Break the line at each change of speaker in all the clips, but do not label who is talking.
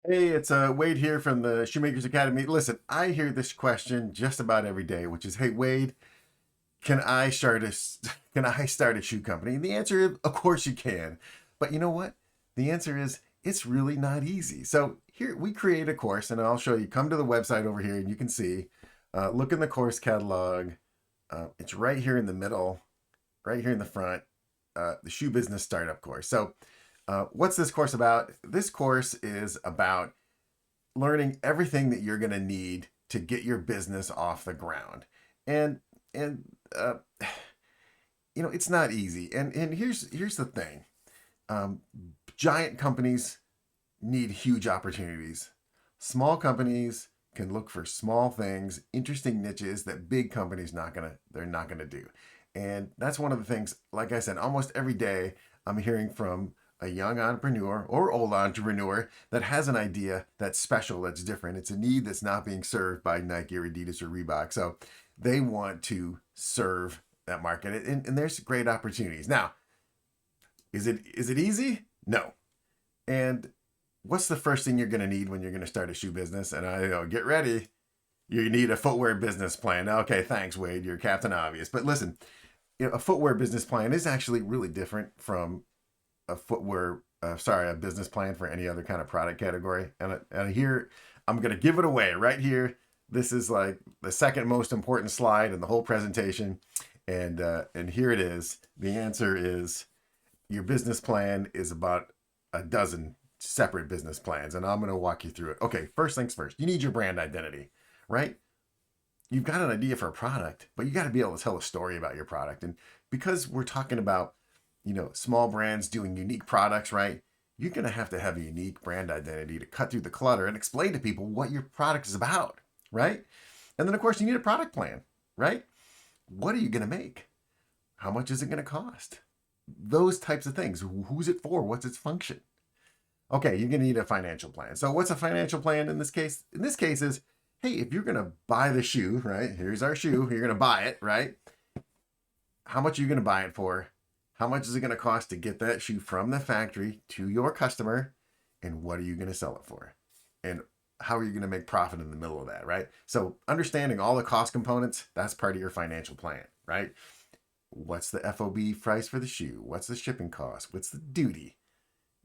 Hey, it's Wade here from the Shoemakers Academy. Listen, I hear this question just about every day, which is, "Hey Wade, can I start can I start a shoe company?" And the answer is, of course you can. But you know what? The answer is it's really not easy. So here we create a course, and I'll show you. Come to the website over here, and you can see. Look in the course catalog. It's right here in the middle, right here in the front. The shoe business startup course. So, what's this course about? This course is about learning everything that you're going to need to get your business off the ground. And and uh, it's not easy. And here's the thing. Um, Giant companies need huge opportunities. Small companies can look for small things, interesting niches that big companies they're not gonna do. And that's one of the things, like I said, almost every day I'm hearing from a young entrepreneur or old entrepreneur that has an idea that's special, that's different. It's a need that's not being served by Nike or Adidas or Reebok. So they want to serve that market. And there's great opportunities. Now, is it easy? No. And what's the first thing you're going to need when you're going to start a shoe business? And I know, get ready. You need a footwear business plan. Okay, thanks, Wade. You're Captain Obvious. But listen, a footwear business plan is actually really different from a business plan for any other kind of product category. And here, I'm going to give it away right here. This is like the second most important slide in the whole presentation. And here it is. The answer is your business plan is about a dozen separate business plans, and I'm going to walk you through it. Okay, first things first, you need your brand identity, right? You've got an idea for a product, but you got to be able to tell a story about your product. And because we're talking about, small brands doing unique products, right? You're going to have a unique brand identity to cut through the clutter and explain to people what your product is about, right? And then, of course, you need a product plan, right? What are you going to make? How much is it going to cost? Those types of things. Who's it for? What's its function? Okay, you're going to need a financial plan. So what's a financial plan in this case? In this case is, hey, if you're going to buy the shoe, right? Here's our shoe. You're going to buy it, right? How much are you going to buy it for? How much is it going to cost to get that shoe from the factory to your customer? And what are you going to sell it for? And how are you going to make profit in the middle of that, right? So understanding all the cost components, that's part of your financial plan, right? What's the FOB price for the shoe? What's the shipping cost? What's the duty?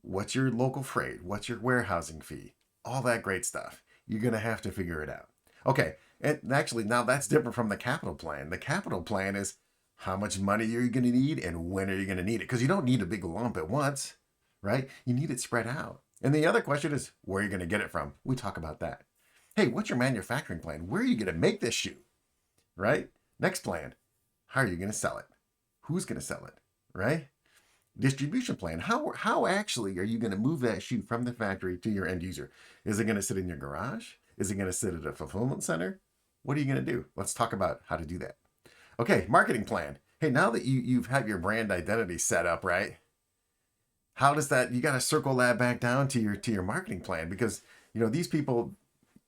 What's your local freight? What's your warehousing fee? All that great stuff. You're going to have to figure it out. Okay, and actually, now that's different from the capital plan. The capital plan is how much money are you going to need and when are you going to need it? Because you don't need a big lump at once, right? You need it spread out. And the other question is, where are you going to get it from? We talk about that. Hey, what's your manufacturing plan? Where are you going to make this shoe, right? Next plan, how are you going to sell it? Who's going to sell it, right? Distribution plan. How actually are you going to move that shoe from the factory to your end user? Is it going to sit in your garage? Is it going to sit at a fulfillment center? What are you going to do? Let's talk about how to do that. Okay, marketing plan. Hey, now that you've had your brand identity set up, right? How does that? You got to circle that back down to your marketing plan because these people,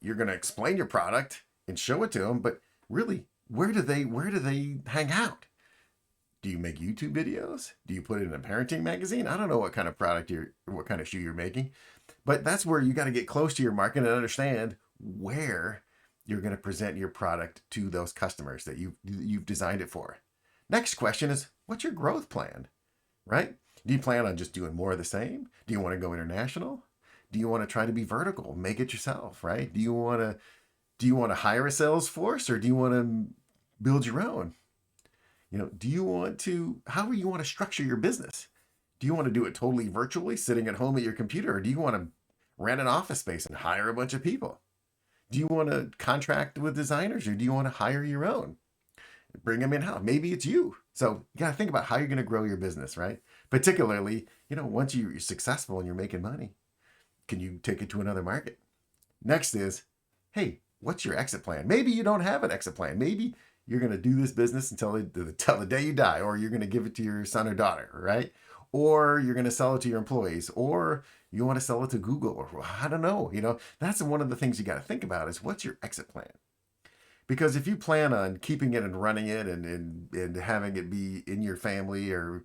you're going to explain your product and show it to them, but really, where do they hang out? Do you make YouTube videos? Do you put it in a parenting magazine? I don't know what kind of what kind of shoe you're making, but that's where you got to get close to your market and understand where you're going to present your product to those customers that you've designed it for. Next question is, what's your growth plan, right? Do you plan on just doing more of the same? Do you want to go international? Do you want to try to be vertical, make it yourself, right? Do you want to hire a sales force or do you want to build your own? Do you want to, how do you want to structure your business? Do you want to do it totally virtually, sitting at home at your computer, or do you want to rent an office space and hire a bunch of people? Do you want to contract with designers or do you want to hire your own? Bring them in house. Maybe it's you. So you got to think about how you're going to grow your business, right? Particularly, once you're successful and you're making money, can you take it to another market? Next is, hey, what's your exit plan? Maybe you don't have an exit plan. Maybe you're going to do this business until the day you die, or you're going to give it to your son or daughter, right? Or you're going to sell it to your employees, or you want to sell it to Google, or I don't know. That's one of the things you got to think about is what's your exit plan? Because if you plan on keeping it and running it and having it be in your family or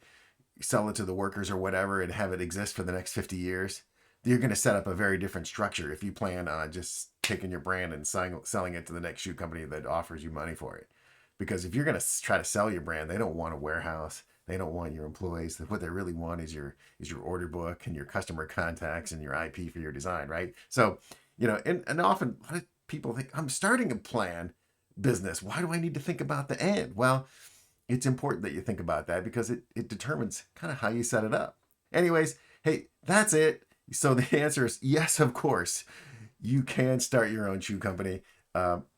sell it to the workers or whatever and have it exist for the next 50 years, you're going to set up a very different structure if you plan on just taking your brand and selling it to the next shoe company that offers you money for it. Because if you're going to try to sell your brand, they don't want a warehouse. They don't want your employees. What they really want is your order book and your customer contacts and your IP for your design, right? So, and often a lot of people think, I'm starting a plan business. Why do I need to think about the end? Well, it's important that you think about that because it determines kind of how you set it up. Anyways, hey, that's it. So the answer is yes, of course. You can start your own shoe company.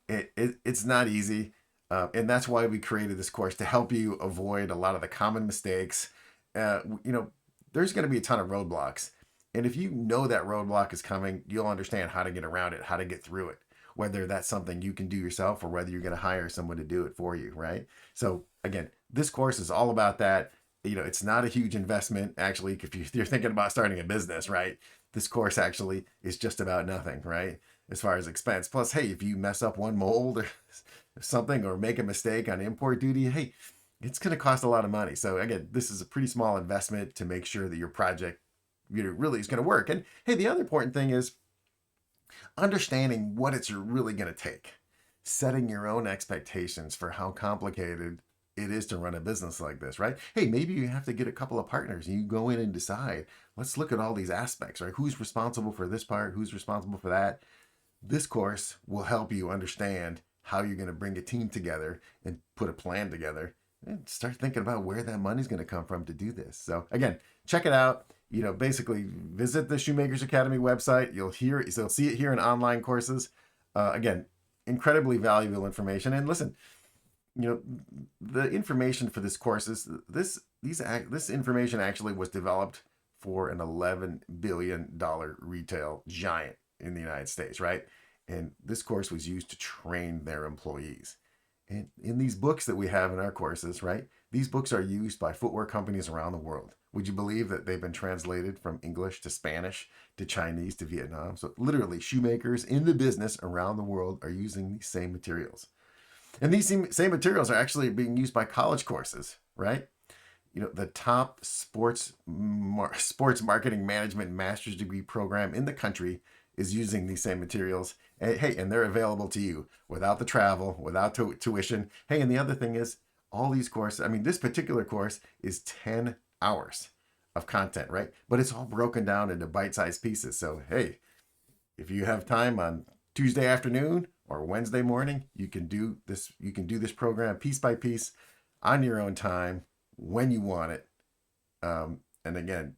It's not easy. And that's why we created this course to help you avoid a lot of the common mistakes. There's going to be a ton of roadblocks. And if you know that roadblock is coming, you'll understand how to get around it, how to get through it, whether that's something you can do yourself or whether you're going to hire someone to do it for you, right? So again, this course is all about that. It's not a huge investment, actually, if you're thinking about starting a business, right? This course actually is just about nothing, right? As far as expense. Plus, hey, if you mess up one mold or something or make a mistake on import duty, hey, it's going to cost a lot of money. So again, this is a pretty small investment to make sure that your project really is going to work. And hey, the other important thing is understanding what it's really going to take. Setting your own expectations for how complicated it is to run a business like this, right? Hey, maybe you have to get a couple of partners and you go in and decide, let's look at all these aspects, right? Who's responsible for this part? Who's responsible for that? This course will help you understand how you're going to bring a team together and put a plan together and start thinking about where that money's going to come from to do this. So again, check it out. Basically visit the Shoemakers Academy website. You'll see it here in online courses. Again, incredibly valuable information. And listen, the information for this course is this information actually was developed for an $11 billion retail giant in the United States, right? And this course was used to train their employees. And in these books that we have in our courses, right? These books are used by footwear companies around the world. Would you believe that they've been translated from English to Spanish to Chinese to Vietnam? So literally, shoemakers in the business around the world are using these same materials. And these same materials are actually being used by college courses, right? The top sports marketing management master's degree program in the country is using these same materials. And they're available to you without the travel, without tuition. Hey, and the other thing is all these courses, this particular course is 10 hours of content, right? But it's all broken down into bite-sized pieces. So, hey, if you have time on Tuesday afternoon or Wednesday morning, you can do this program piece by piece on your own time when you want it. And again,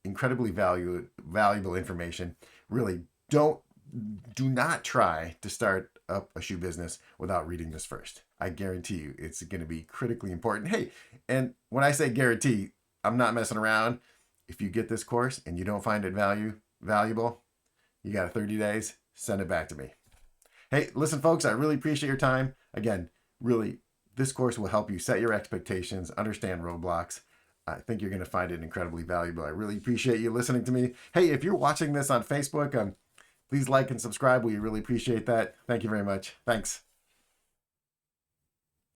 incredibly valuable information. Really, do not try to start up a shoe business without reading this first. I guarantee you it's going to be critically important. Hey, and when I say guarantee, I'm not messing around. If you get this course and you don't find it valuable, you got 30 days, send it back to me. Hey, listen, folks, I really appreciate your time. Again, really, this course will help you set your expectations, understand roadblocks. I think you're going to find it incredibly valuable. I really appreciate you listening to me. Hey, if you're watching this on Facebook, please like and subscribe. We really appreciate that. Thank you very much. Thanks.